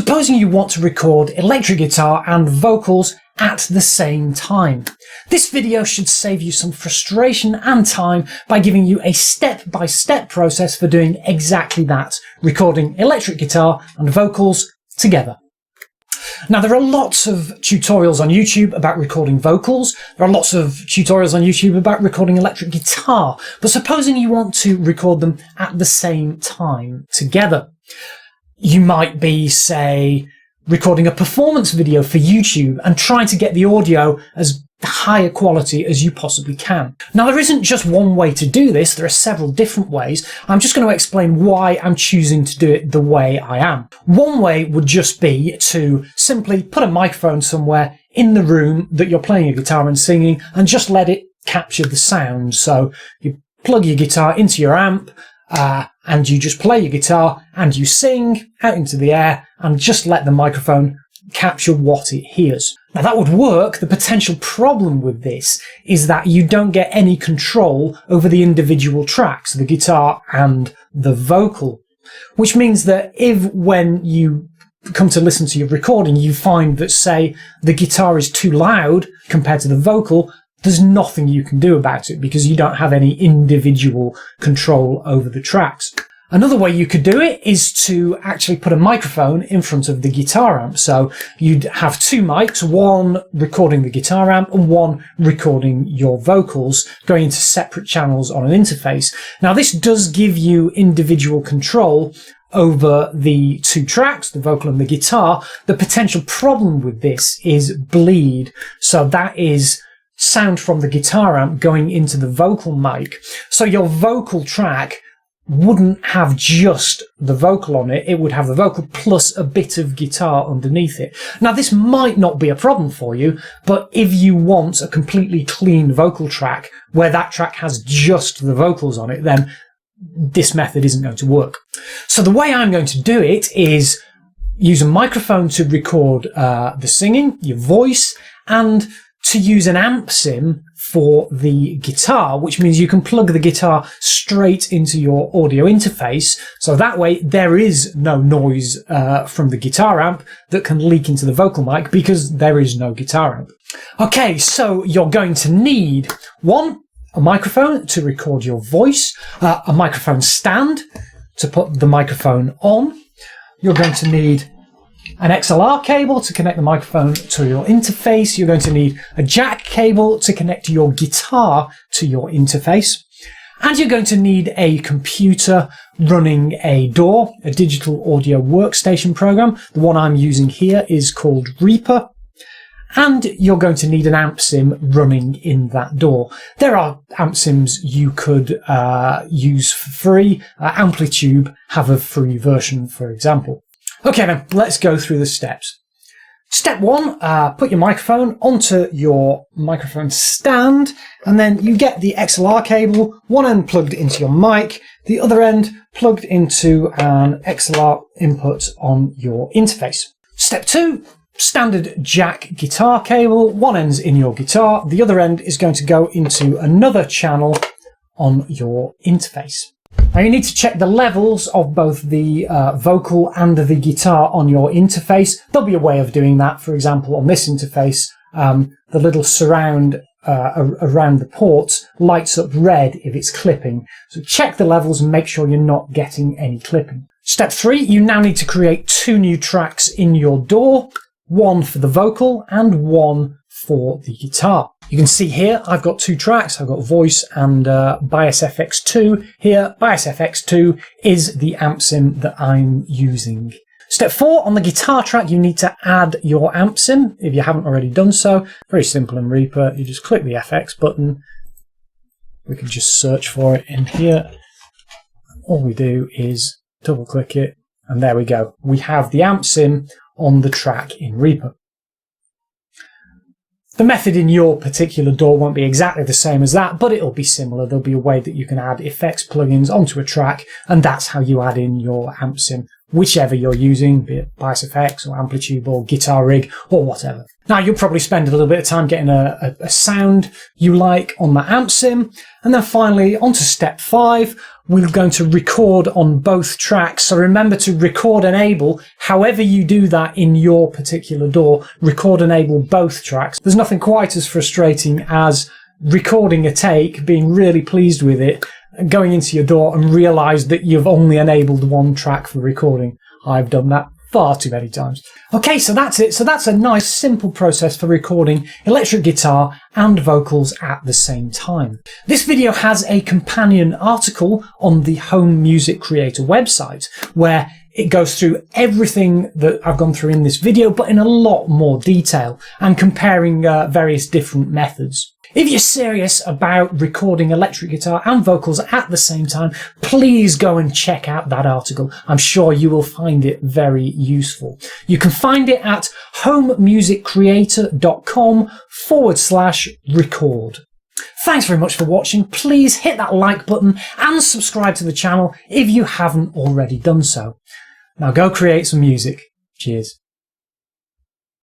Supposing you want to record electric guitar and vocals at the same time. This video should save you some frustration and time by giving you a step-by-step process for doing exactly that, recording electric guitar and vocals together. Now, there are lots of tutorials on YouTube about recording vocals. There are lots of tutorials on YouTube about recording electric guitar, but supposing you want to record them at the same time together. You might be, say, recording a performance video for YouTube and trying to get the audio as higher quality as you possibly can. Now, there isn't just one way to do this. There are several different ways. I'm just going to explain why I'm choosing to do it the way I am. One way would just be to simply put a microphone somewhere in the room that you're playing your guitar and singing and just let it capture the sound. So you plug your guitar into your amp, and you just play your guitar and you sing out into the air and just let the microphone capture what it hears. Now, that would work. The potential problem with this is that you don't get any control over the individual tracks, the guitar and the vocal, which means that if when you come to listen to your recording you find that, say, the guitar is too loud compared to the vocal, there's nothing you can do about it because you don't have any individual control over the tracks. Another way you could do it is to actually put a microphone in front of the guitar amp. So you'd have two mics, one recording the guitar amp and one recording your vocals, going into separate channels on an interface. Now, this does give you individual control over the two tracks, the vocal and the guitar. The potential problem with this is bleed. So that is sound from the guitar amp going into the vocal mic. So your vocal track wouldn't have just the vocal on it, it would have the vocal plus a bit of guitar underneath it. Now, this might not be a problem for you, but if you want a completely clean vocal track where that track has just the vocals on it, then this method isn't going to work. So the way I'm going to do it is use a microphone to record the singing, your voice, and to use an amp sim for the guitar, which means you can plug the guitar straight into your audio interface. So that way there is no noise from the guitar amp that can leak into the vocal mic because there is no guitar amp. Okay, so you're going to need a microphone to record your voice, a microphone stand to put the microphone on. You're going to need an XLR cable to connect the microphone to your interface. You're going to need a jack cable to connect your guitar to your interface. And you're going to need a computer running a DAW, a digital audio workstation program. The one I'm using here is called Reaper. And you're going to need an amp sim running in that DAW. There are amp sims you could use for free. Amplitube have a free version, for example. Okay then, let's go through the steps. Step one, put your microphone onto your microphone stand, and then you get the XLR cable, one end plugged into your mic, the other end plugged into an XLR input on your interface. Step two, standard jack guitar cable, one end's in your guitar, the other end is going to go into another channel on your interface. Now, you need to check the levels of both the vocal and the guitar on your interface. There'll be a way of doing that. For example, on this interface, the little surround around the ports lights up red if it's clipping. So check the levels and make sure you're not getting any clipping. Step three, you now need to create two new tracks in your DAW, one for the vocal and one for the guitar. You can see here I've got two tracks. I've got voice and Bias FX2 here. Bias FX2 is the amp sim that I'm using. Step four, on the guitar track you need to add your amp sim if you haven't already done so. Very simple in Reaper. You just click the FX button. We can just search for it in here. All we do is double click it and there we go. We have the amp sim on the track in Reaper. The method in your particular DAW won't be exactly the same as that, but it'll be similar. There'll be a way that you can add effects plugins onto a track, and that's how you add in your amp sim whichever you're using, be it Bass FX or Amplitube or Guitar Rig or whatever. Now, you'll probably spend a little bit of time getting a sound you like on that amp sim. And then finally, on to step 5, we're going to record on both tracks. So remember to record enable, however you do that in your particular DAW, record enable both tracks. There's nothing quite as frustrating as recording a take, being really pleased with it, going into your DAW and realize that you've only enabled one track for recording. I've done that far too many times. Okay, so that's it. So that's a nice simple process for recording electric guitar and vocals at the same time. This video has a companion article on the Home Music Creator website where it goes through everything that I've gone through in this video, but in a lot more detail and comparing various different methods. If you're serious about recording electric guitar and vocals at the same time, please go and check out that article. I'm sure you will find it very useful. You can find it at homemusiccreator.com/record. Thanks very much for watching. Please hit that like button and subscribe to the channel if you haven't already done so. Now go create some music. Cheers.